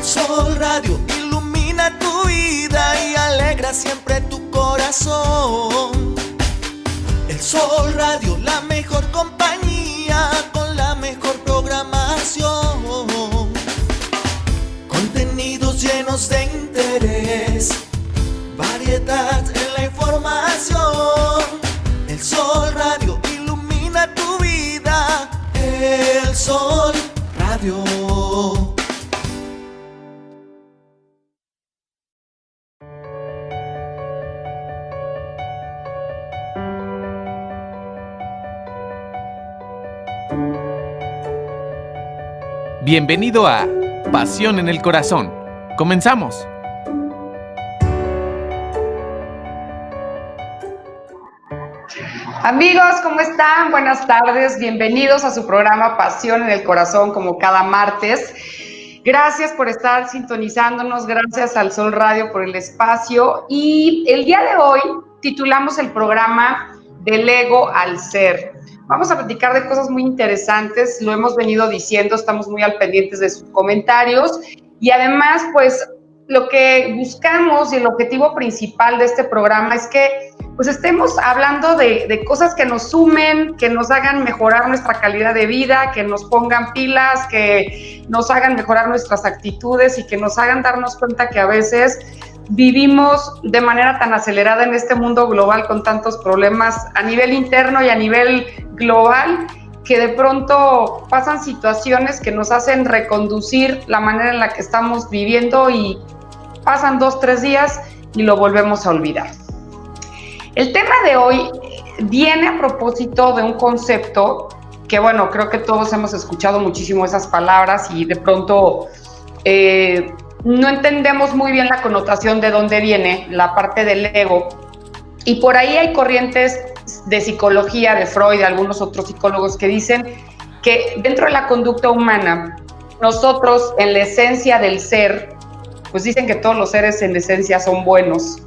Sol Radio ilumina tu vida y alegra siempre tu corazón. El Sol Radio, la mejor compañía con la mejor programación. Contenidos llenos de interés, variedad en la información. El Sol Radio ilumina tu vida. El Sol Radio. Bienvenido a Pasión en el Corazón. ¡Comenzamos! Amigos, ¿cómo están? Buenas tardes. Bienvenidos a su programa Pasión en el Corazón, como cada martes. Gracias por estar sintonizándonos. Gracias al Sol Radio por el espacio. Y el día de hoy titulamos el programa Del Ego al Ser. Vamos a platicar de cosas muy interesantes, lo hemos venido diciendo, estamos muy al pendientes de sus comentarios y además, pues, lo que buscamos y el objetivo principal de este programa es que, pues, estemos hablando de cosas que nos sumen, que nos hagan mejorar nuestra calidad de vida, que nos pongan pilas, que nos hagan mejorar nuestras actitudes y que nos hagan darnos cuenta que a veces vivimos de manera tan acelerada en este mundo global con tantos problemas a nivel interno y a nivel global, que de pronto pasan situaciones que nos hacen reconducir la manera en la que estamos viviendo y pasan 2-3 días y lo volvemos a olvidar. El tema de hoy viene a propósito de un concepto que, bueno, creo que todos hemos escuchado muchísimo esas palabras y de pronto no entendemos muy bien la connotación de dónde viene la parte del ego. Y por ahí hay corrientes de psicología, de Freud, de algunos otros psicólogos que dicen que dentro de la conducta humana, nosotros en la esencia del ser, pues dicen que todos los seres en esencia son buenos,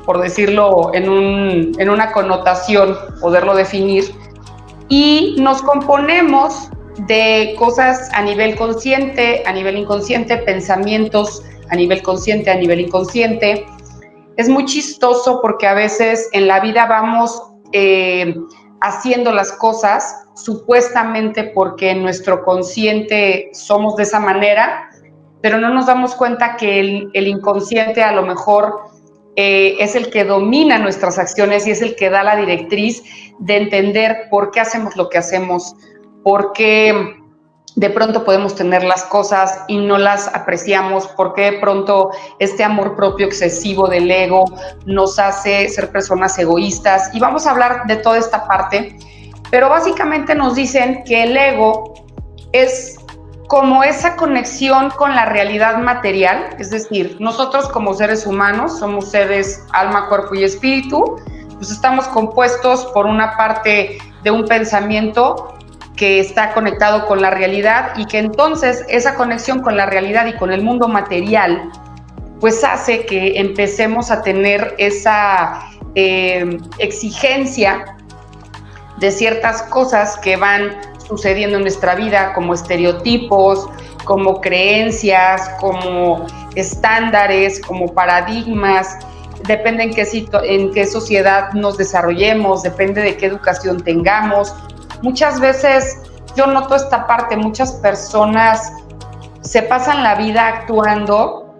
por decirlo en una connotación, poderlo definir, y nos componemos de cosas a nivel consciente, a nivel inconsciente, pensamientos a nivel consciente, a nivel inconsciente. Es muy chistoso porque a veces en la vida vamos haciendo las cosas supuestamente porque en nuestro consciente somos de esa manera, pero no nos damos cuenta que el inconsciente a lo mejor es el que domina nuestras acciones y es el que da la directriz de entender por qué hacemos lo que hacemos, por qué de pronto podemos tener las cosas y no las apreciamos, por qué de pronto este amor propio excesivo del ego nos hace ser personas egoístas. Y vamos a hablar de toda esta parte, pero básicamente nos dicen que el ego es como esa conexión con la realidad material, es decir, nosotros como seres humanos somos seres alma, cuerpo y espíritu, pues estamos compuestos por una parte de un pensamiento que está conectado con la realidad y que entonces esa conexión con la realidad y con el mundo material pues hace que empecemos a tener esa exigencia de ciertas cosas que van sucediendo en nuestra vida, como estereotipos, como creencias, como estándares, como paradigmas. Depende en qué sociedad nos desarrollemos, depende de qué educación tengamos. Muchas veces yo noto esta parte, muchas personas se pasan la vida actuando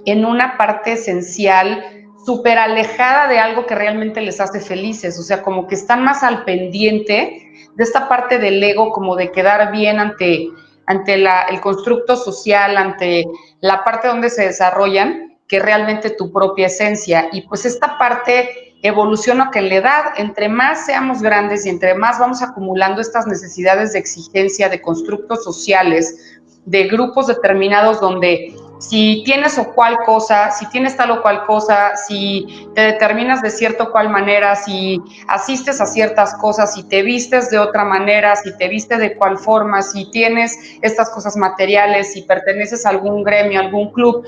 en una parte esencial súper alejada de algo que realmente les hace felices, o sea, como que están más al pendiente de esta parte del ego, como de quedar bien ante el constructo social, ante la parte donde se desarrollan, que realmente tu propia esencia. Y pues esta parte evoluciona que en la edad, entre más seamos grandes y entre más vamos acumulando estas necesidades de exigencia, de constructos sociales, de grupos determinados donde si tienes o cual cosa, si tienes tal o cual cosa, si te determinas de cierta o cual manera, si asistes a ciertas cosas, si te vistes de otra manera, si te vistes de cual forma, si tienes estas cosas materiales, si perteneces a algún gremio, a algún club,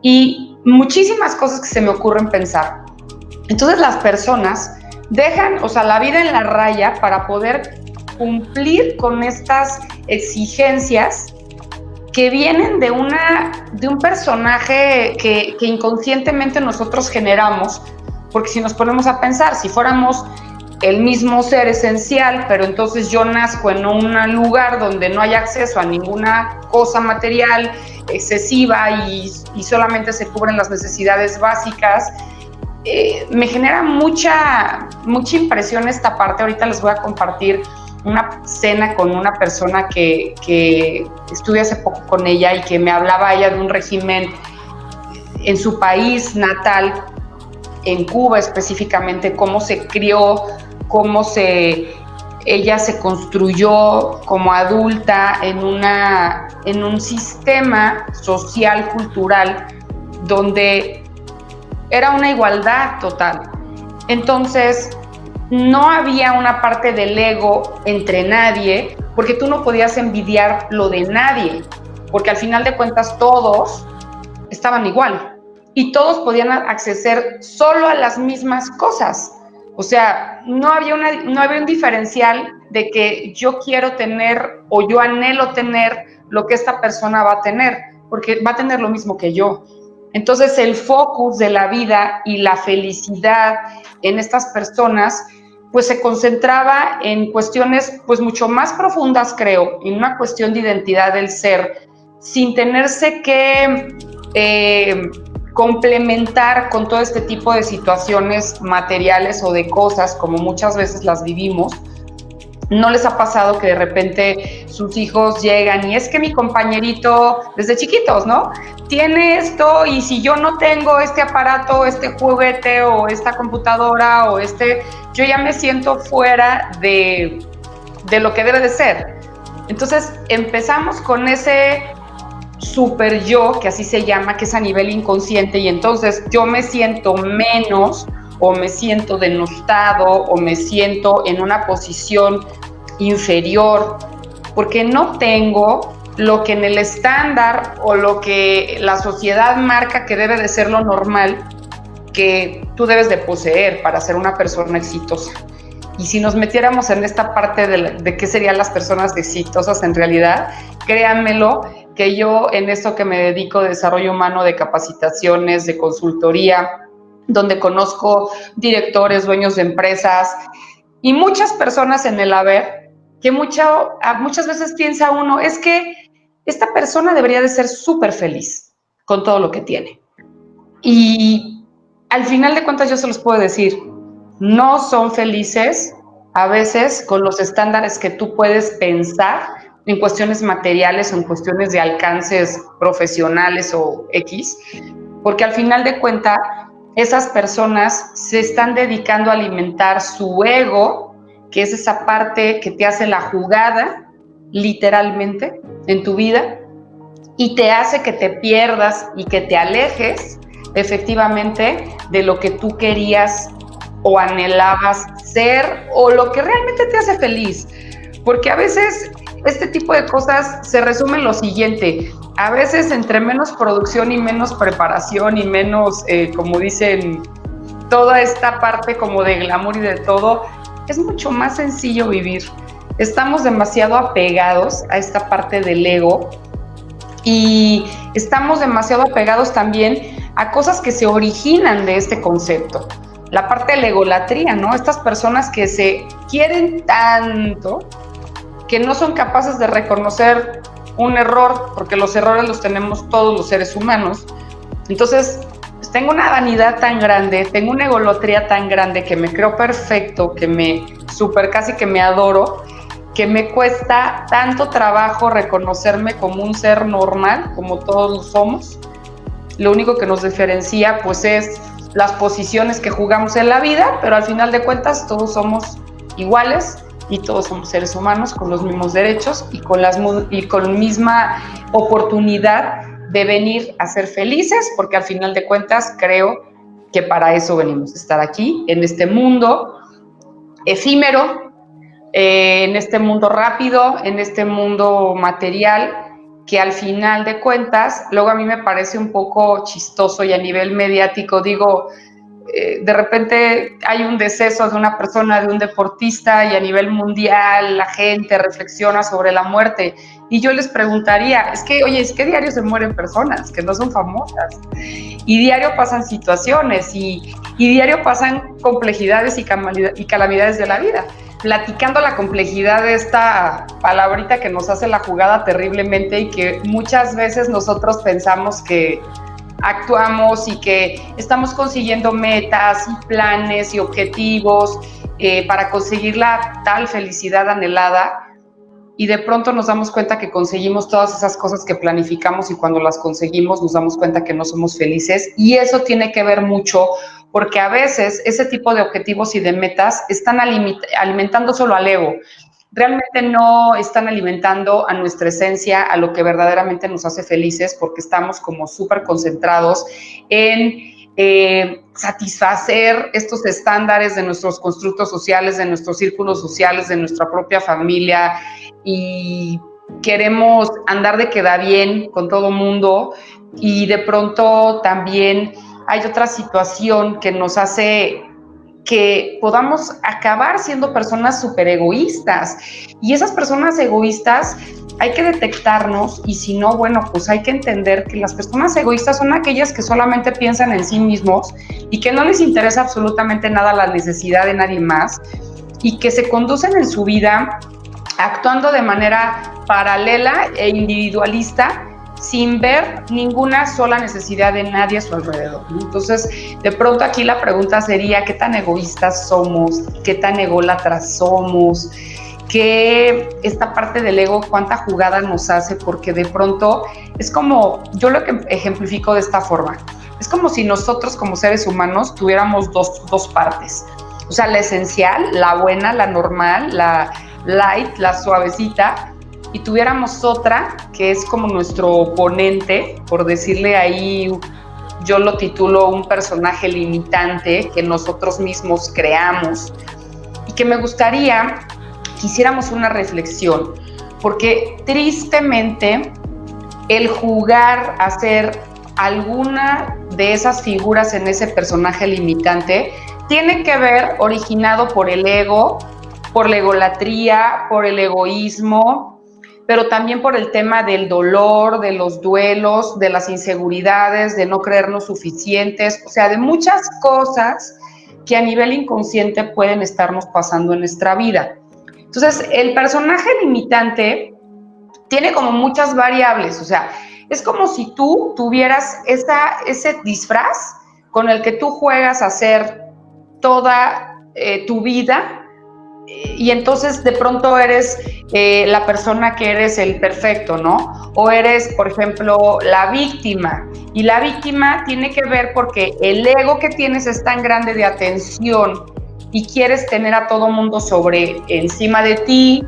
y muchísimas cosas que se me ocurren pensar. Entonces las personas dejan, o sea, la vida en la raya para poder cumplir con estas exigencias que vienen de un personaje que inconscientemente nosotros generamos, porque si nos ponemos a pensar, si fuéramos el mismo ser esencial, pero entonces yo nazco en un lugar donde no hay acceso a ninguna cosa material excesiva y solamente se cubren las necesidades básicas, me genera mucha impresión esta parte. Ahorita les voy a compartir una cena con una persona que estuve hace poco con ella y que me hablaba ella de un régimen en su país natal, en Cuba específicamente, cómo se crió, cómo ella se construyó como adulta en un sistema social, cultural, donde era una igualdad total. Entonces, no había una parte del ego entre nadie, porque tú no podías envidiar lo de nadie, porque al final de cuentas todos estaban igual y todos podían acceder solo a las mismas cosas. O sea, no había un diferencial de que yo quiero tener o yo anhelo tener lo que esta persona va a tener, porque va a tener lo mismo que yo. Entonces, el focus de la vida y la felicidad en estas personas, pues se concentraba en cuestiones pues mucho más profundas, creo, en una cuestión de identidad del ser, sin tenerse que complementar con todo este tipo de situaciones materiales o de cosas como muchas veces las vivimos. ¿No les ha pasado que de repente sus hijos llegan y es que mi compañerito, desde chiquitos, ¿no? Tiene esto y si yo no tengo este aparato, este juguete o esta computadora o yo ya me siento fuera de lo que debe de ser. Entonces empezamos con ese super yo, que así se llama, que es a nivel inconsciente, y entonces yo me siento menos o me siento denostado o me siento en una posición inferior porque no tengo lo que en el estándar o lo que la sociedad marca que debe de ser lo normal que tú debes de poseer para ser una persona exitosa. Y si nos metiéramos en esta parte de qué serían las personas exitosas en realidad, créanmelo que yo en esto que me dedico de desarrollo humano, de capacitaciones, de consultoría, donde conozco directores, dueños de empresas y muchas personas en el haber, que muchas veces piensa uno, es que esta persona debería de ser súper feliz con todo lo que tiene. Y al final de cuentas yo se los puedo decir, no son felices a veces con los estándares que tú puedes pensar en cuestiones materiales o en cuestiones de alcances profesionales o X, porque al final de cuentas esas personas se están dedicando a alimentar su ego, que es esa parte que te hace la jugada, literalmente, en tu vida, y te hace que te pierdas y que te alejes efectivamente de lo que tú querías o anhelabas ser o lo que realmente te hace feliz. Porque a veces este tipo de cosas se resume en lo siguiente: a veces entre menos producción y menos preparación y menos, como dicen, toda esta parte como de glamour y de todo, es mucho más sencillo vivir. Estamos demasiado apegados a esta parte del ego y estamos demasiado apegados también a cosas que se originan de este concepto. La parte de la egolatría, ¿no? Estas personas que se quieren tanto que no son capaces de reconocer un error, porque los errores los tenemos todos los seres humanos. Entonces, pues tengo una vanidad tan grande, tengo una egolatría tan grande que me creo perfecto, que me casi que me adoro, que me cuesta tanto trabajo reconocerme como un ser normal, como todos lo somos. Lo único que nos diferencia, pues, es las posiciones que jugamos en la vida, pero al final de cuentas todos somos iguales y todos somos seres humanos con los mismos derechos y con misma oportunidad de venir a ser felices, porque al final de cuentas creo que para eso venimos a estar aquí, en este mundo efímero, en este mundo rápido, en este mundo material, que al final de cuentas, luego a mí me parece un poco chistoso y a nivel mediático digo, de repente hay un deceso de una persona, de un deportista, y a nivel mundial la gente reflexiona sobre la muerte. Y yo les preguntaría, es que diario se mueren personas que no son famosas, y diario pasan situaciones, y diario pasan complejidades y calamidades de la vida. Platicando la complejidad de esta palabrita que nos hace la jugada terriblemente, y que muchas veces nosotros pensamos que actuamos y que estamos consiguiendo metas y planes y objetivos para conseguir la tal felicidad anhelada, y de pronto nos damos cuenta que conseguimos todas esas cosas que planificamos, y cuando las conseguimos nos damos cuenta que no somos felices. Y eso tiene que ver mucho porque a veces ese tipo de objetivos y de metas están alimentando solo al ego. Realmente no están alimentando a nuestra esencia, a lo que verdaderamente nos hace felices, porque estamos como súper concentrados en satisfacer estos estándares de nuestros constructos sociales, de nuestros círculos sociales, de nuestra propia familia, y queremos andar de queda bien con todo mundo, y de pronto también hay otra situación que nos hace que podamos acabar siendo personas súper egoístas, y esas personas egoístas hay que detectarnos, y si no, bueno, pues hay que entender que las personas egoístas son aquellas que solamente piensan en sí mismos y que no les interesa absolutamente nada la necesidad de nadie más, y que se conducen en su vida actuando de manera paralela e individualista, sin ver ninguna sola necesidad de nadie a su alrededor, ¿no? Entonces, de pronto aquí la pregunta sería, ¿qué tan egoístas somos? ¿Qué tan ególatras somos? ¿Qué esta parte del ego, cuánta jugada nos hace? Porque de pronto es como, yo lo que ejemplifico de esta forma, es como si nosotros como seres humanos tuviéramos dos partes. O sea, la esencial, la buena, la normal, la light, la suavecita, y tuviéramos otra que es como nuestro oponente, por decirle ahí, yo lo titulo un personaje limitante que nosotros mismos creamos, y que me gustaría que hiciéramos una reflexión, porque tristemente el jugar a ser alguna de esas figuras en ese personaje limitante tiene que ver originado por el ego, por la egolatría, por el egoísmo, pero también por el tema del dolor, de los duelos, de las inseguridades, de no creernos suficientes, o sea, de muchas cosas que a nivel inconsciente pueden estarnos pasando en nuestra vida. Entonces, el personaje limitante tiene como muchas variables, o sea, es como si tú tuvieras ese disfraz con el que tú juegas a hacer toda tu vida, y entonces de pronto eres la persona que eres el perfecto, ¿no? O eres, por ejemplo, la víctima, y la víctima tiene que ver porque el ego que tienes es tan grande de atención, y quieres tener a todo mundo encima de ti,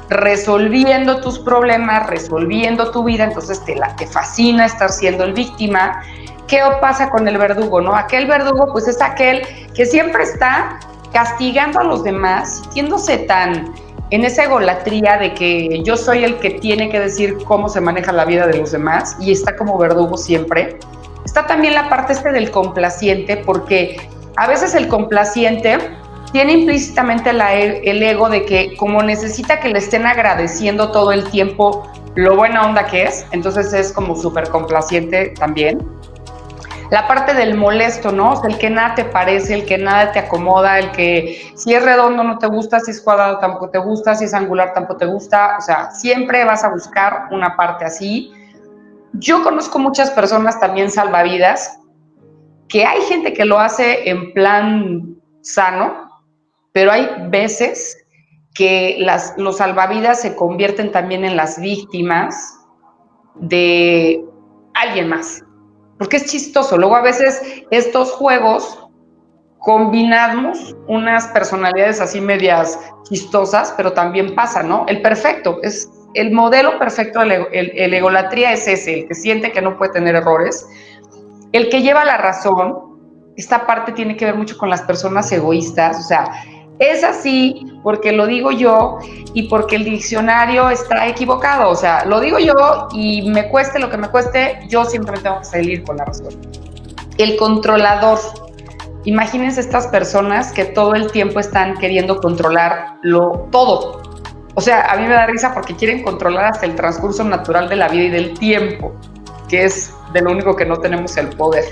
resolviendo tus problemas, resolviendo tu vida, entonces te fascina estar siendo el víctima. ¿Qué pasa con el verdugo, no? Aquel verdugo, pues es aquel que siempre está castigando a los demás, sintiéndose tan en esa egolatría de que yo soy el que tiene que decir cómo se maneja la vida de los demás, y está como verdugo siempre. Está también la parte del complaciente, porque a veces el complaciente tiene implícitamente el ego de que como necesita que le estén agradeciendo todo el tiempo lo buena onda que es, entonces es como súper complaciente también. La parte del molesto, ¿no? O sea, el que nada te parece, el que nada te acomoda, el que si es redondo no te gusta, si es cuadrado tampoco te gusta, si es angular tampoco te gusta, o sea, siempre vas a buscar una parte así. Yo conozco muchas personas también salvavidas, que hay gente que lo hace en plan sano, pero hay veces que los salvavidas se convierten también en las víctimas de alguien más. Porque es chistoso. Luego a veces estos juegos combinamos unas personalidades así medias chistosas, pero también pasa, ¿no? El perfecto, es el modelo perfecto, el egolatría es ese, el que siente que no puede tener errores, el que lleva la razón. Esta parte tiene que ver mucho con las personas egoístas, o sea, es así porque lo digo yo y porque el diccionario está equivocado, o sea, lo digo yo y me cueste lo que me cueste, yo siempre me tengo que salir con la razón. El controlador, Imagínense estas personas que todo el tiempo están queriendo controlarlo todo. O sea, a mí me da risa porque quieren controlar hasta el transcurso natural de la vida y del tiempo, que es de lo único que no tenemos el poder.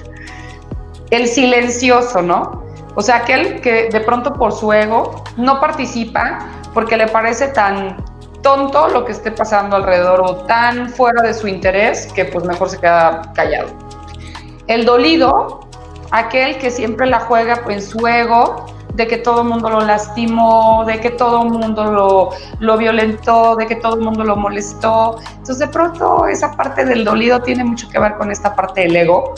El silencioso, ¿no? O sea, aquel que de pronto por su ego no participa porque le parece tan tonto lo que esté pasando alrededor o tan fuera de su interés que pues mejor se queda callado. El dolido, aquel que siempre la juega en su ego, de que todo el mundo lo lastimó, de que todo el mundo lo violentó, de que todo el mundo lo molestó. Entonces de pronto esa parte del dolido tiene mucho que ver con esta parte del ego.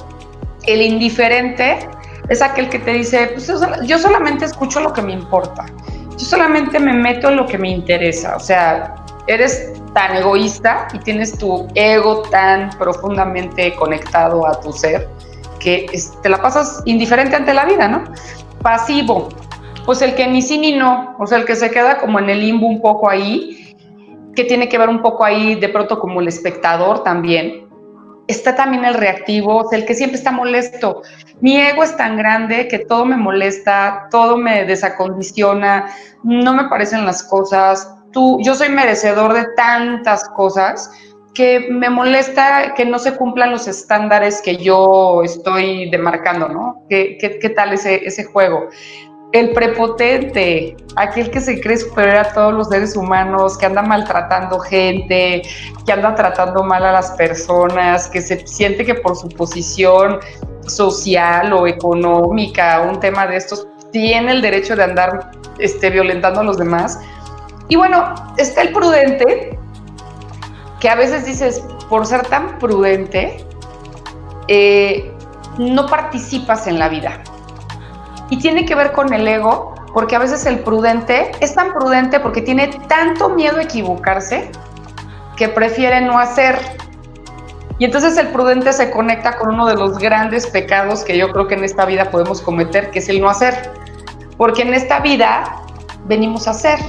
El indiferente es aquel que te dice, pues yo solamente escucho lo que me importa, yo solamente me meto en lo que me interesa. O sea, eres tan egoísta y tienes tu ego tan profundamente conectado a tu ser que te la pasas indiferente ante la vida, ¿no? Pasivo, pues el que ni sí ni no, o sea, el que se queda como en el limbo un poco ahí, que tiene que ver un poco ahí de pronto como el espectador también. Está también el reactivo, o sea, el que siempre está molesto. Mi ego es tan grande que todo me molesta, todo me desacondiciona, no me parecen las cosas. Yo soy merecedor de tantas cosas que me molesta que no se cumplan los estándares que yo estoy demarcando, ¿no? ¿Qué tal ese juego? El prepotente, aquel que se cree superior a todos los seres humanos, que anda maltratando gente, que anda tratando mal a las personas, que se siente que por su posición social o económica, un tema de estos, tiene el derecho de andar violentando a los demás. Y bueno, está el prudente, que a veces dices, por ser tan prudente, no participas en la vida. Y tiene que ver con el ego, porque a veces el prudente es tan prudente porque tiene tanto miedo a equivocarse que prefiere no hacer. Y entonces el prudente se conecta con uno de los grandes pecados que yo creo que en esta vida podemos cometer, que es el no hacer. Porque en esta vida venimos a hacer.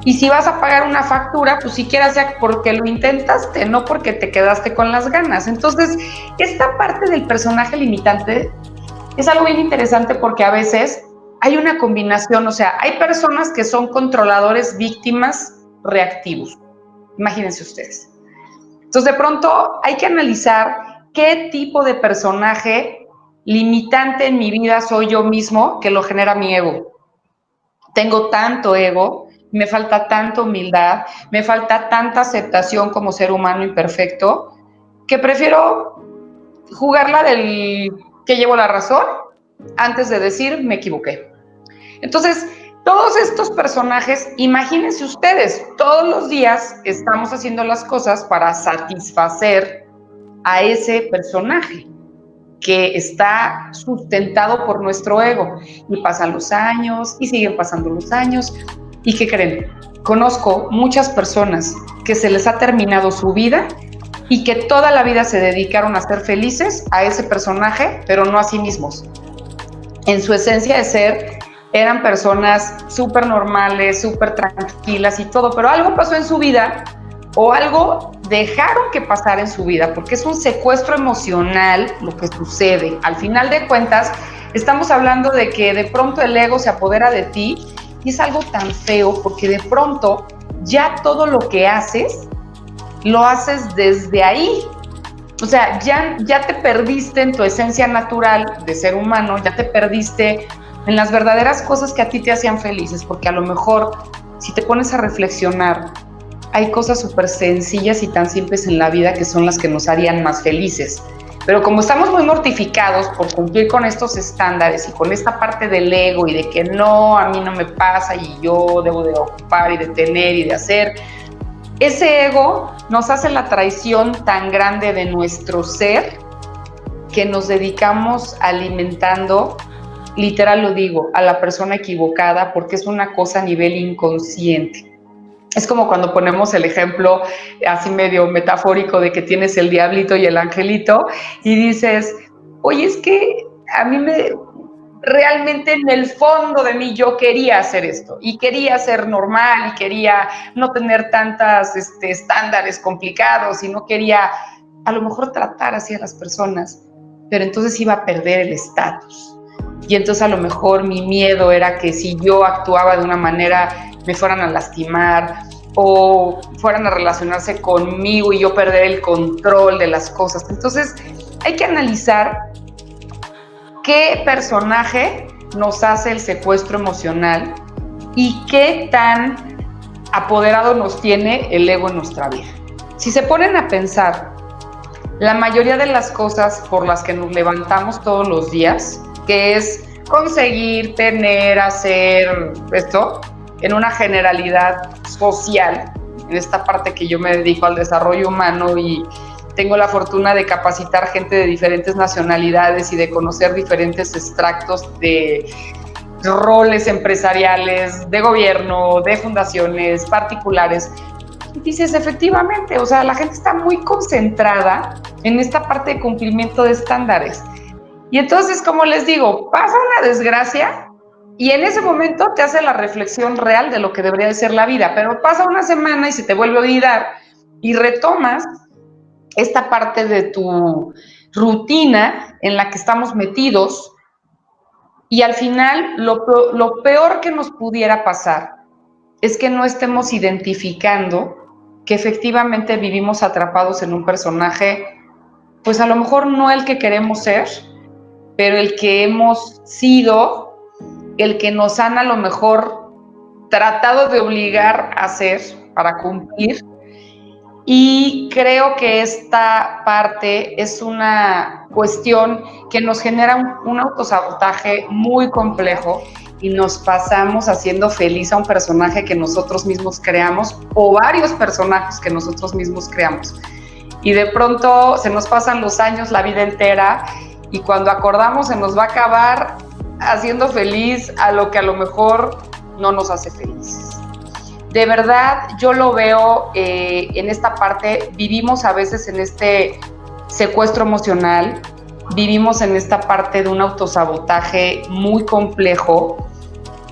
Y si vas a pagar una factura, pues siquiera sea porque lo intentaste, no porque te quedaste con las ganas. Entonces, esta parte del personaje limitante es algo bien interesante porque a veces hay una combinación, o sea, hay personas que son controladores, víctimas, reactivos. Imagínense ustedes. Entonces, de pronto hay que analizar qué tipo de personaje limitante en mi vida soy yo mismo que lo genera mi ego. Tengo tanto ego, me falta tanta humildad, me falta tanta aceptación como ser humano imperfecto, que prefiero jugarla del que llevo la razón antes de decir me equivoqué. Entonces, todos estos personajes, imagínense ustedes, todos los días estamos haciendo las cosas para satisfacer a ese personaje que está sustentado por nuestro ego. Y pasan los años, y siguen pasando los años. ¿Y qué creen? Conozco muchas personas que se les ha terminado su vida y que toda la vida se dedicaron a ser felices a ese personaje, pero no a sí mismos. En su esencia de ser, eran personas súper normales, súper tranquilas y todo, pero algo pasó en su vida o algo dejaron que pasara en su vida, porque es un secuestro emocional lo que sucede. Al final de cuentas, estamos hablando de que de pronto el ego se apodera de ti y es algo tan feo porque de pronto ya todo lo que haces, lo haces desde ahí. O sea, ya te perdiste en tu esencia natural de ser humano, ya te perdiste en las verdaderas cosas que a ti te hacían felices, porque a lo mejor si te pones a reflexionar, hay cosas súper sencillas y tan simples en la vida que son las que nos harían más felices. Pero como estamos muy mortificados por cumplir con estos estándares y con esta parte del ego y de que no, a mí no me pasa y yo debo de ocupar y de tener y de hacer, ese ego nos hace la traición tan grande de nuestro ser que nos dedicamos alimentando, literal lo digo, a la persona equivocada porque es una cosa a nivel inconsciente. Es como cuando ponemos el ejemplo así medio metafórico de que tienes el diablito y el angelito y dices, oye, es que a mí realmente en el fondo de mí yo quería hacer esto y quería ser normal y quería no tener tantos estándares complicados y no quería a lo mejor tratar así a las personas, pero entonces iba a perder el estatus. y entonces a lo mejor mi miedo era que si yo actuaba de una manera me fueran a lastimar o fueran a relacionarse conmigo y yo perder el control de las cosas. Entonces hay que analizar qué personaje nos hace el secuestro emocional y qué tan apoderado nos tiene el ego en nuestra vida. Si se ponen a pensar, la mayoría de las cosas por las que nos levantamos todos los días, que es conseguir, tener, hacer esto, en una generalidad social, en esta parte que yo me dedico al desarrollo humano y tengo la fortuna de capacitar gente de diferentes nacionalidades y de conocer diferentes extractos de roles empresariales, de gobierno, de fundaciones particulares. Y dices, efectivamente, o sea, la gente está muy concentrada en esta parte de cumplimiento de estándares. Y entonces, como les digo, pasa una desgracia y en ese momento te hace la reflexión real de lo que debería de ser la vida, pero pasa una semana y se te vuelve a olvidar y retomas esta parte de tu rutina en la que estamos metidos y al final lo peor que nos pudiera pasar es que no estemos identificando que efectivamente vivimos atrapados en un personaje, pues a lo mejor no el que queremos ser, pero el que hemos sido, el que nos han a lo mejor tratado de obligar a ser para cumplir. Y creo que esta parte es una cuestión que nos genera un autosabotaje muy complejo y nos pasamos haciendo feliz a un personaje que nosotros mismos creamos o varios personajes que nosotros mismos creamos. Y de pronto se nos pasan los años, la vida entera, y cuando acordamos se nos va a acabar haciendo feliz a lo que a lo mejor no nos hace felices. De verdad, yo lo veo en esta parte, vivimos a veces en este secuestro emocional, vivimos en esta parte de un autosabotaje muy complejo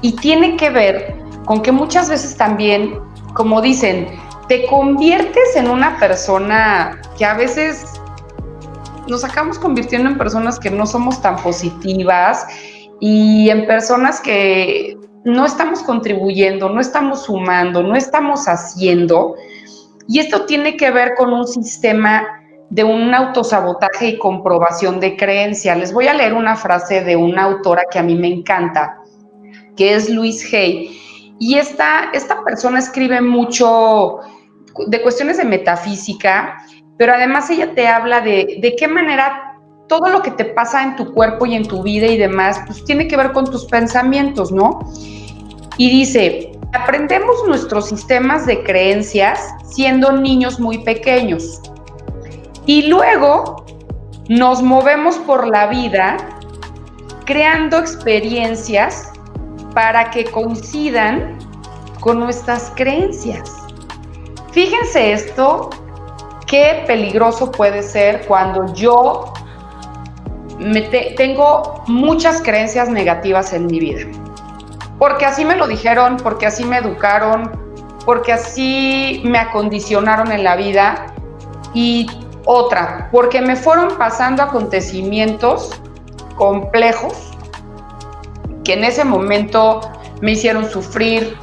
y tiene que ver con que muchas veces también, como dicen, te conviertes en una persona que a veces nos acabamos convirtiendo en personas que no somos tan positivas y en personas que no estamos contribuyendo, no estamos sumando, no estamos haciendo. Y esto tiene que ver con un sistema de un autosabotaje y comprobación de creencia. Les voy a leer una frase de una autora que a mí me encanta, que es Louise Hay. Y esta persona escribe mucho de cuestiones de metafísica, pero además ella te habla de qué manera todo lo que te pasa en tu cuerpo y en tu vida y demás, pues tiene que ver con tus pensamientos, ¿no? Y dice, aprendemos nuestros sistemas de creencias siendo niños muy pequeños y luego nos movemos por la vida creando experiencias para que coincidan con nuestras creencias. Fíjense esto, qué peligroso puede ser cuando yo tengo muchas creencias negativas en mi vida. Porque así me lo dijeron, porque así me educaron, porque así me acondicionaron en la vida. Y otra, porque me fueron pasando acontecimientos complejos que en ese momento me hicieron sufrir,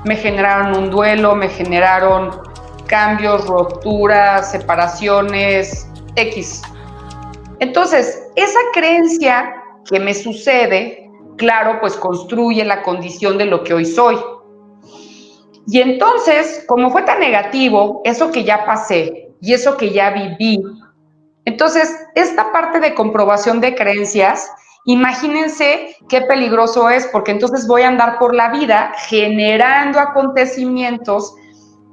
me generaron un duelo, me generaron cambios, rupturas, separaciones, X. Entonces, esa creencia que me sucede, claro, pues construye la condición de lo que hoy soy. Y entonces, como fue tan negativo, eso que ya pasé y eso que ya viví, entonces, esta parte de comprobación de creencias, imagínense qué peligroso es, porque entonces voy a andar por la vida generando acontecimientos,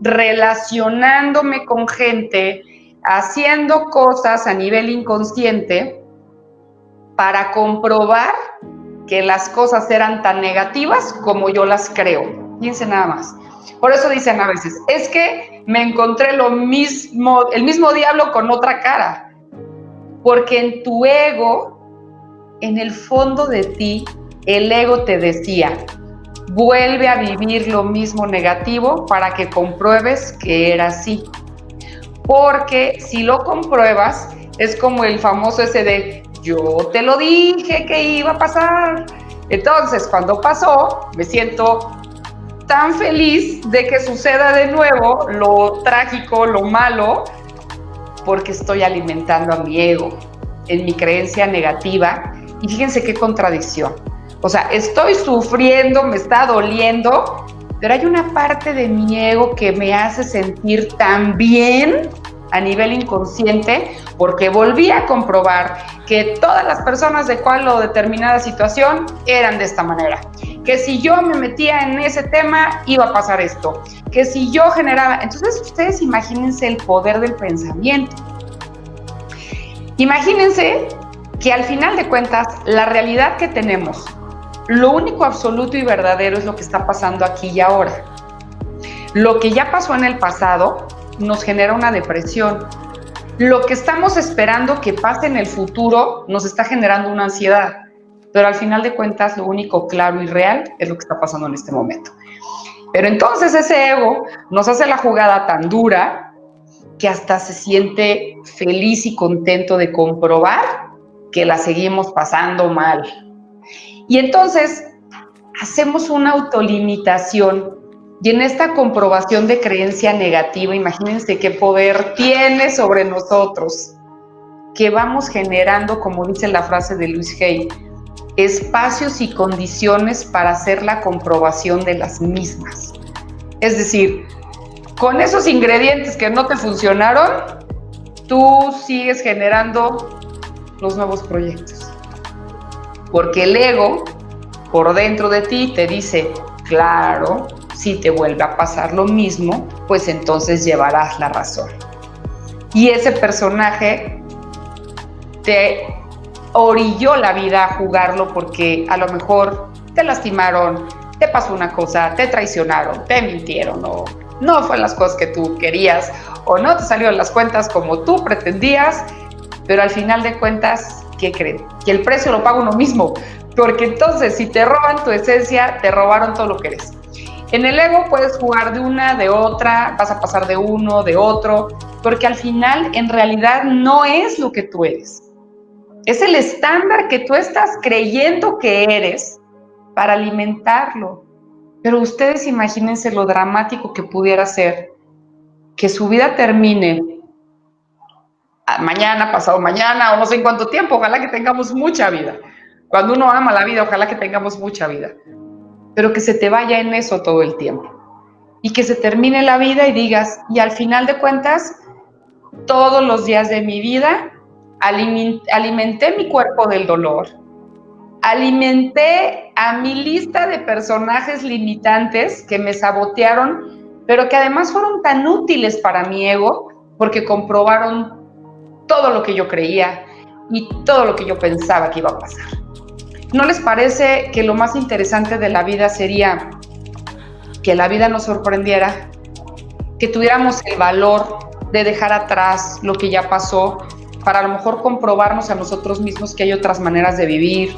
relacionándome con gente, haciendo cosas a nivel inconsciente para comprobar que las cosas eran tan negativas como yo las creo. Fíjense nada más. Por eso dicen a veces, es que me encontré el mismo diablo con otra cara. Porque en tu ego, en el fondo de ti, el ego te decía, vuelve a vivir lo mismo negativo para que compruebes que era así. Porque si lo compruebas, es como el famoso ese de, yo te lo dije que iba a pasar. Entonces, cuando pasó, me siento tan feliz de que suceda de nuevo lo trágico, lo malo, porque estoy alimentando a mi ego en mi creencia negativa. Y fíjense qué contradicción. O sea, estoy sufriendo, me está doliendo, pero hay una parte de mi ego que me hace sentir tan bien a nivel inconsciente, porque volví a comprobar que todas las personas de cual o determinada situación eran de esta manera. Que si yo me metía en ese tema, iba a pasar esto. Que si yo generaba... Entonces, ustedes imagínense el poder del pensamiento. Imagínense que al final de cuentas, la realidad que tenemos, lo único absoluto y verdadero es lo que está pasando aquí y ahora. Lo que ya pasó en el pasado nos genera una depresión. Lo que estamos esperando que pase en el futuro nos está generando una ansiedad. Pero al final de cuentas, lo único claro y real es lo que está pasando en este momento. Pero entonces ese ego nos hace la jugada tan dura que hasta se siente feliz y contento de comprobar que la seguimos pasando mal. Y entonces hacemos una autolimitación, y en esta comprobación de creencia negativa, imagínense qué poder tiene sobre nosotros, que vamos generando, como dice la frase de Luis Hay, espacios y condiciones para hacer la comprobación de las mismas. Es decir, con esos ingredientes que no te funcionaron, tú sigues generando los nuevos proyectos. Porque el ego, por dentro de ti, te dice, claro, si te vuelve a pasar lo mismo, pues entonces llevarás la razón. Y ese personaje te orilló la vida a jugarlo porque a lo mejor te lastimaron, te pasó una cosa, te traicionaron, te mintieron, o no fue las cosas que tú querías, o no te salieron las cuentas como tú pretendías, pero al final de cuentas, ¿qué creen? Que el precio lo paga uno mismo, porque entonces si te roban tu esencia, te robaron todo lo que eres. En el ego puedes jugar de una, de otra, vas a pasar de uno, de otro, porque al final en realidad no es lo que tú eres. Es el estándar que tú estás creyendo que eres para alimentarlo. Pero ustedes imagínense lo dramático que pudiera ser que su vida termine mañana, pasado mañana, o no sé en cuánto tiempo. Ojalá que tengamos mucha vida. Cuando uno ama la vida, ojalá que tengamos mucha vida. Pero que se te vaya en eso todo el tiempo. Y que se termine la vida y digas, y al final de cuentas, todos los días de mi vida alimenté mi cuerpo del dolor, alimenté a mi lista de personajes limitantes que me sabotearon, pero que además fueron tan útiles para mi ego, porque comprobaron todo lo que yo creía y todo lo que yo pensaba que iba a pasar. ¿No les parece que lo más interesante de la vida sería que la vida nos sorprendiera, que tuviéramos el valor de dejar atrás lo que ya pasó, para a lo mejor comprobarnos a nosotros mismos que hay otras maneras de vivir,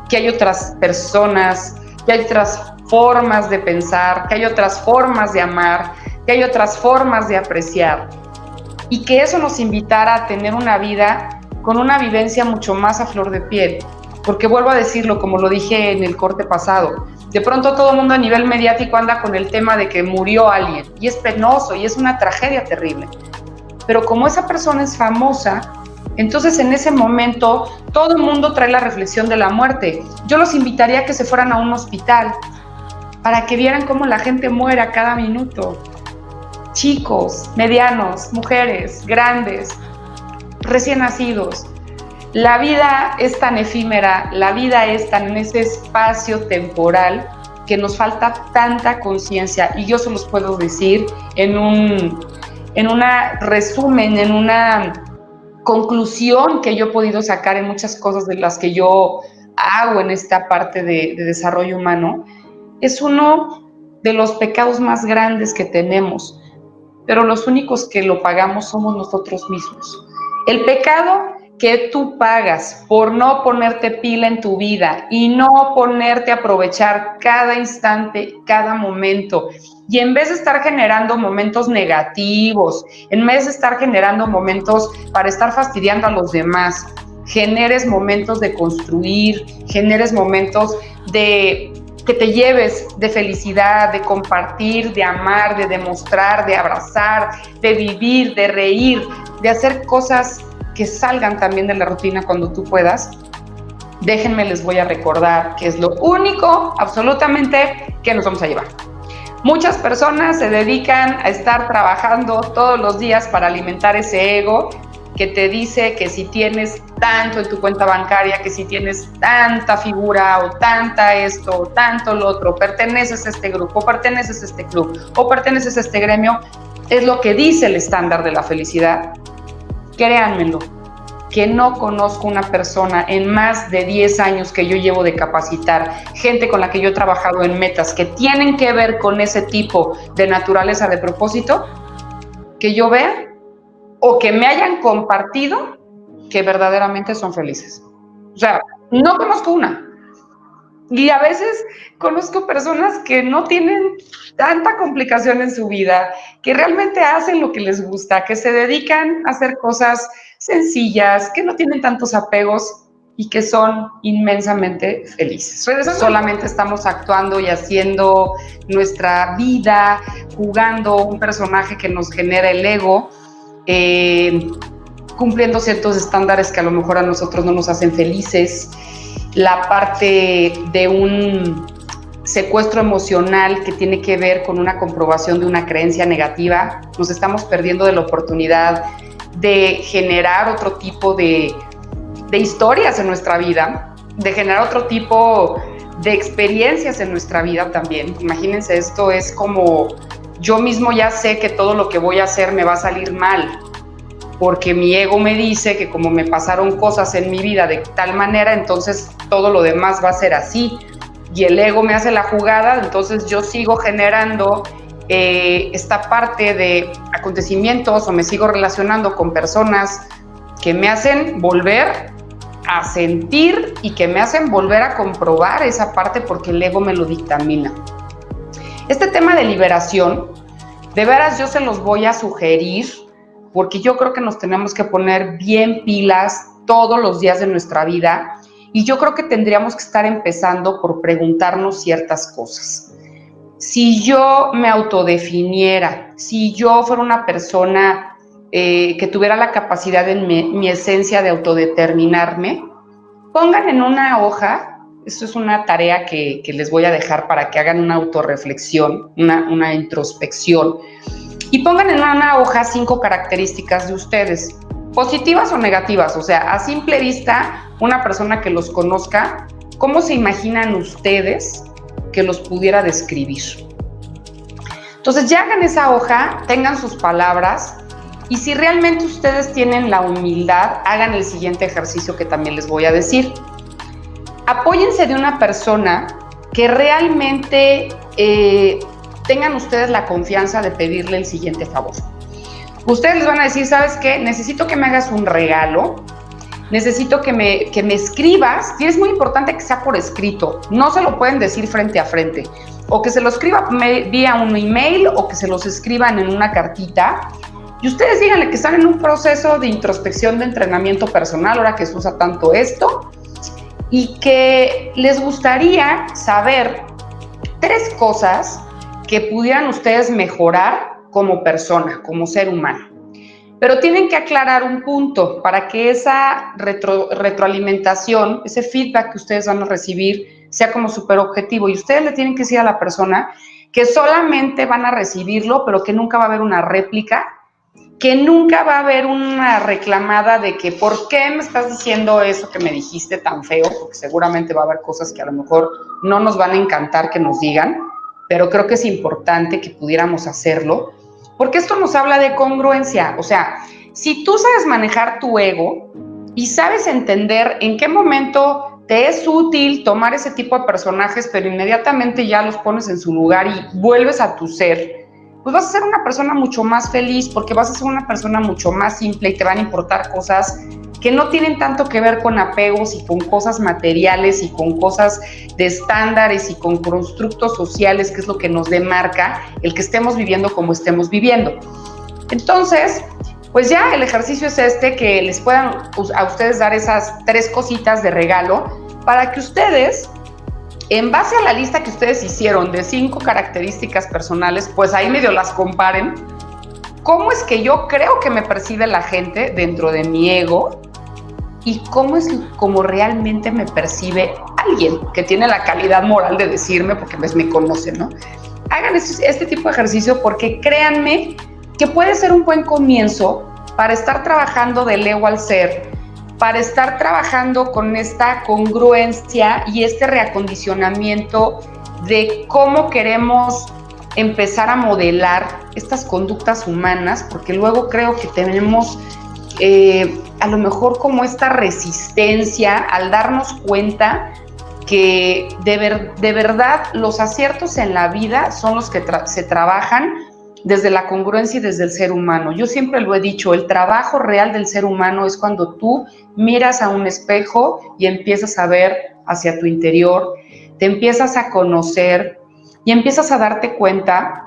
que hay otras personas, que hay otras formas de pensar, que hay otras formas de amar, que hay otras formas de apreciar, y que eso nos invitara a tener una vida con una vivencia mucho más a flor de piel? Porque vuelvo a decirlo, como lo dije en el corte pasado, de pronto todo el mundo a nivel mediático anda con el tema de que murió alguien, y es penoso, y es una tragedia terrible. Pero como esa persona es famosa, entonces en ese momento todo el mundo trae la reflexión de la muerte. Yo los invitaría a que se fueran a un hospital para que vieran cómo la gente muere a cada minuto. Chicos, medianos, mujeres, grandes, recién nacidos. La vida es tan efímera, la vida es tan en ese espacio temporal que nos falta tanta conciencia, y yo se los puedo decir en un resumen, en una conclusión que yo he podido sacar en muchas cosas de las que yo hago en esta parte de desarrollo humano. Es uno de los pecados más grandes que tenemos, pero los únicos que lo pagamos somos nosotros mismos. El pecado que tú pagas por no ponerte pila en tu vida y no ponerte a aprovechar cada instante, cada momento, y en vez de estar generando momentos negativos, en vez de estar generando momentos para estar fastidiando a los demás, generes momentos de construir, generes momentos de que te lleves de felicidad, de compartir, de amar, de demostrar, de abrazar, de vivir, de reír, de hacer cosas que salgan también de la rutina cuando tú puedas. Déjenme, les voy a recordar que es lo único, absolutamente, que nos vamos a llevar. Muchas personas se dedican a estar trabajando todos los días para alimentar ese ego que te dice que si tienes tanto en tu cuenta bancaria, que si tienes tanta figura o tanta esto o tanto lo otro, perteneces a este grupo, perteneces a este club o perteneces a este gremio, es lo que dice el estándar de la felicidad. Créanmelo, que no conozco una persona en más de 10 años que yo llevo de capacitar, gente con la que yo he trabajado en metas que tienen que ver con ese tipo de naturaleza de propósito, que yo vea o que me hayan compartido que verdaderamente son felices. O sea, no conozco una. Y a veces conozco personas que no tienen tanta complicación en su vida, que realmente hacen lo que les gusta, que se dedican a hacer cosas sencillas, que no tienen tantos apegos y que son inmensamente felices. Solamente estamos actuando y haciendo nuestra vida, jugando un personaje que nos genera el ego, cumpliendo ciertos estándares que a lo mejor a nosotros no nos hacen felices. La parte de un secuestro emocional que tiene que ver con una comprobación de una creencia negativa, nos estamos perdiendo de la oportunidad de generar otro tipo de historias en nuestra vida, de generar otro tipo de experiencias en nuestra vida también. Imagínense, esto es como yo mismo ya sé que todo lo que voy a hacer me va a salir mal, porque mi ego me dice que como me pasaron cosas en mi vida de tal manera, entonces todo lo demás va a ser así. Y el ego me hace la jugada, entonces yo sigo generando esta parte de acontecimientos o me sigo relacionando con personas que me hacen volver a sentir y que me hacen volver a comprobar esa parte porque el ego me lo dictamina. Este tema de liberación, de veras yo se los voy a sugerir, porque yo creo que nos tenemos que poner bien pilas todos los días de nuestra vida y yo creo que tendríamos que estar empezando por preguntarnos ciertas cosas. Si yo me autodefiniera, si yo fuera una persona que tuviera la capacidad en mi esencia de autodeterminarme, pongan en una hoja, esto es una tarea que les voy a dejar para que hagan una autorreflexión, una introspección, y pongan en una hoja 5 características de ustedes, positivas o negativas, o sea, a simple vista, una persona que los conozca, ¿cómo se imaginan ustedes que los pudiera describir? Entonces ya hagan esa hoja, tengan sus palabras, y si realmente ustedes tienen la humildad, hagan el siguiente ejercicio que también les voy a decir. Apóyense de una persona que realmente tengan ustedes la confianza de pedirle el siguiente favor. Ustedes les van a decir, ¿sabes qué? Necesito que me hagas un regalo, necesito que me escribas, y es muy importante que sea por escrito, no se lo pueden decir frente a frente, o que se lo escriba vía un email, o que se los escriban en una cartita, y ustedes díganle que están en un proceso de introspección, de entrenamiento personal, ahora que se usa tanto esto, y que les gustaría saber 3 cosas que pudieran ustedes mejorar como persona, como ser humano. Pero tienen que aclarar un punto para que esa retroalimentación, ese feedback que ustedes van a recibir sea como súper objetivo. Y ustedes le tienen que decir a la persona que solamente van a recibirlo, pero que nunca va a haber una réplica, que nunca va a haber una reclamada de que ¿por qué me estás diciendo eso que me dijiste tan feo? Porque seguramente va a haber cosas que a lo mejor no nos van a encantar que nos digan, pero creo que es importante que pudiéramos hacerlo, porque esto nos habla de congruencia. O sea, si tú sabes manejar tu ego y sabes entender en qué momento te es útil tomar ese tipo de personajes, pero inmediatamente ya los pones en su lugar y vuelves a tu ser, pues vas a ser una persona mucho más feliz, porque vas a ser una persona mucho más simple y te van a importar cosas que no tienen tanto que ver con apegos y con cosas materiales y con cosas de estándares y con constructos sociales, que es lo que nos demarca el que estemos viviendo como estemos viviendo. Entonces, Pues ya el ejercicio es que les puedan a ustedes dar esas 3 cositas de regalo para que ustedes, en base a la lista que ustedes hicieron de 5 características personales, pues ahí medio las comparen. ¿Cómo es que yo creo que me percibe la gente dentro de mi ego? ¿Y cómo es como realmente me percibe alguien que tiene la calidad moral de decirme, porque me conoce, ¿no? Hagan este tipo de ejercicio porque créanme que puede ser un buen comienzo para estar trabajando del ego al ser, para estar trabajando con esta congruencia y este reacondicionamiento de cómo queremos empezar a modelar estas conductas humanas, porque luego creo que tenemos a lo mejor como esta resistencia al darnos cuenta que de verdad los aciertos en la vida son los que se trabajan desde la congruencia y desde el ser humano. Yo siempre lo he dicho, el trabajo real del ser humano es cuando tú miras a un espejo y empiezas a ver hacia tu interior, te empiezas a conocer y empiezas a darte cuenta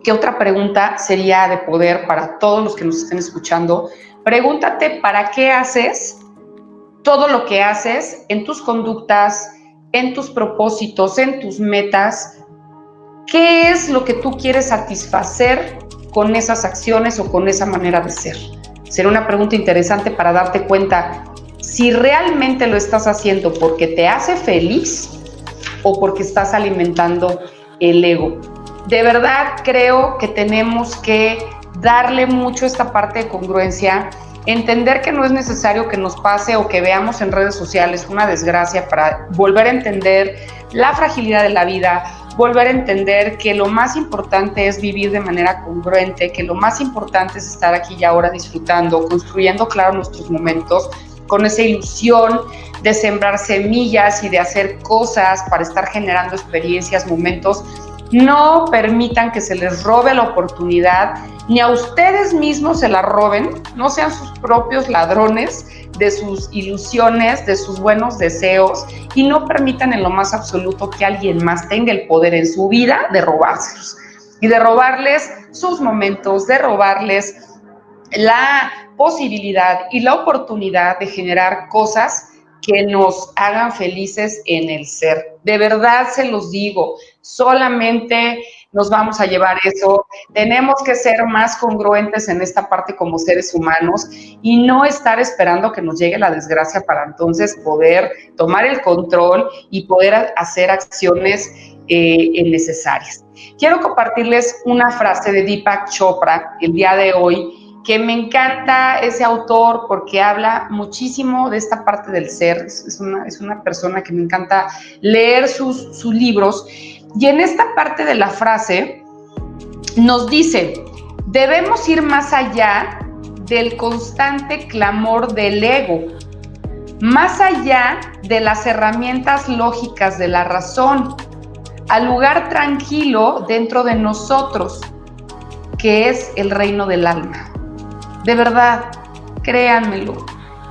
que otra pregunta sería de poder para todos los que nos estén escuchando. Pregúntate para qué haces todo lo que haces en tus conductas, en tus propósitos, en tus metas. ¿Qué es lo que tú quieres satisfacer con esas acciones o con esa manera de ser? Será una pregunta interesante para darte cuenta si realmente lo estás haciendo porque te hace feliz o porque estás alimentando el ego. De verdad creo que tenemos que darle mucho esta parte de congruencia, entender que no es necesario que nos pase o que veamos en redes sociales una desgracia para volver a entender la fragilidad de la vida, volver a entender que lo más importante es vivir de manera congruente, que lo más importante es estar aquí y ahora disfrutando, construyendo, claro, nuestros momentos, con esa ilusión de sembrar semillas y de hacer cosas para estar generando experiencias, momentos. No permitan que se les robe la oportunidad, ni a ustedes mismos se la roben, no sean sus propios ladrones de sus ilusiones, de sus buenos deseos, y no permitan en lo más absoluto que alguien más tenga el poder en su vida de robárselos y de robarles sus momentos, de robarles la posibilidad y la oportunidad de generar cosas que nos hagan felices en el ser. De verdad se los digo, solamente nos vamos a llevar eso. Tenemos que ser más congruentes en esta parte como seres humanos y no estar esperando que nos llegue la desgracia para entonces poder tomar el control y poder hacer acciones necesarias. Quiero compartirles una frase de Deepak Chopra el día de hoy, que me encanta ese autor porque habla muchísimo de esta parte del ser. Es una persona que me encanta leer sus libros. Y en esta parte de la frase nos dice, debemos ir más allá del constante clamor del ego, más allá de las herramientas lógicas de la razón, al lugar tranquilo dentro de nosotros, que es el reino del alma. De verdad, créanmelo,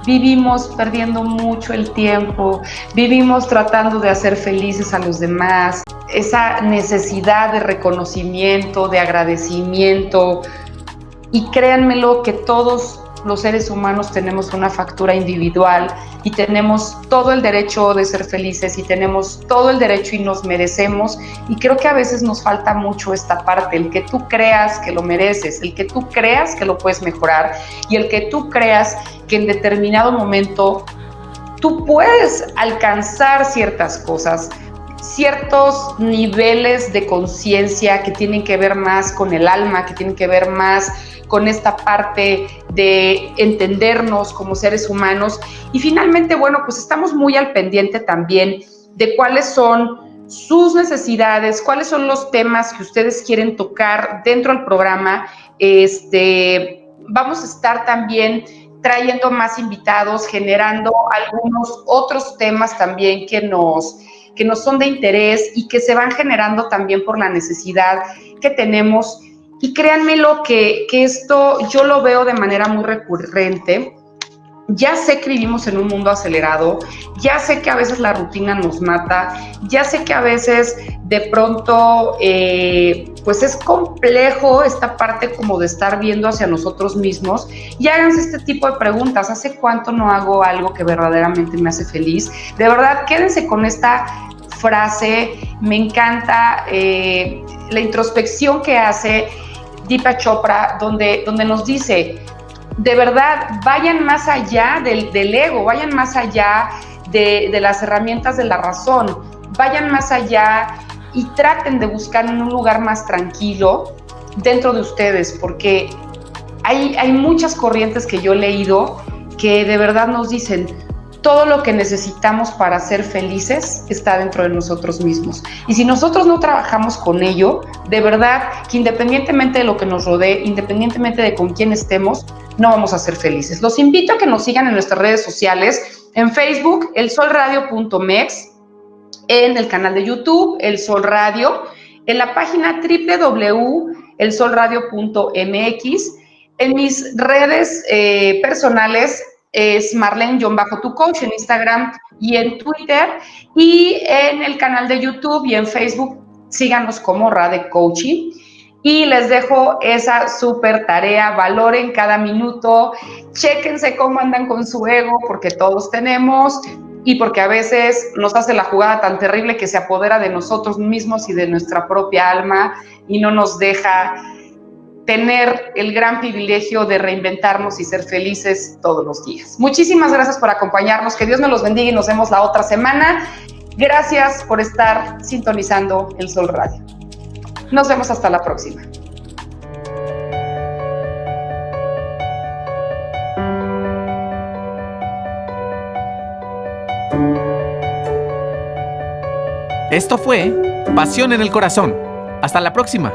vivimos perdiendo mucho el tiempo, vivimos tratando de hacer felices a los demás, esa necesidad de reconocimiento, de agradecimiento, y créanmelo que todos los seres humanos tenemos una factura individual y tenemos todo el derecho de ser felices y tenemos todo el derecho y nos merecemos, y creo que a veces nos falta mucho esta parte, el que tú creas que lo mereces, el que tú creas que lo puedes mejorar y el que tú creas que en determinado momento tú puedes alcanzar ciertas cosas, ciertos niveles de conciencia que tienen que ver más con el alma, que tienen que ver más con esta parte de entendernos como seres humanos. Y finalmente, bueno, pues estamos muy al pendiente también de cuáles son sus necesidades, cuáles son los temas que ustedes quieren tocar dentro del programa. Vamos a estar también trayendo más invitados, generando algunos otros temas también que nos son de interés y que se van generando también por la necesidad que tenemos. Y créanmelo que esto yo lo veo de manera muy recurrente ya sé que vivimos en un mundo acelerado, ya sé que a veces la rutina nos mata, ya sé que a veces de pronto pues es complejo esta parte como de estar viendo hacia nosotros mismos, y háganse este tipo de preguntas. ¿Hace cuánto no hago algo que verdaderamente me hace feliz? De verdad, quédense con esta frase, me encanta la introspección que hace Deepak Chopra, donde nos dice, de verdad, vayan más allá del ego, vayan más allá de las herramientas de la razón, vayan más allá y traten de buscar en un lugar más tranquilo dentro de ustedes, porque hay muchas corrientes que yo he leído que de verdad nos dicen, todo lo que necesitamos para ser felices está dentro de nosotros mismos. Y si nosotros no trabajamos con ello, de verdad que independientemente de lo que nos rodee, independientemente de con quién estemos, no vamos a ser felices. Los invito a que nos sigan en nuestras redes sociales, en Facebook, elsolradio.mex, en el canal de YouTube, El Sol Radio, en la página www.elsolradio.mx, en mis redes personales, es Marlene-tu coach en Instagram y en Twitter, y en el canal de YouTube y en Facebook síganos como Rade Coaching. Y les dejo esa súper tarea, valoren cada minuto, chéquense cómo andan con su ego, porque todos tenemos, y porque a veces nos hace la jugada tan terrible que se apodera de nosotros mismos y de nuestra propia alma y no nos deja tener el gran privilegio de reinventarnos y ser felices todos los días. Muchísimas gracias por acompañarnos, que Dios nos los bendiga y nos vemos la otra semana. Gracias por estar sintonizando El Sol Radio. Nos vemos hasta la próxima. Esto fue Pasión en el Corazón. Hasta la próxima.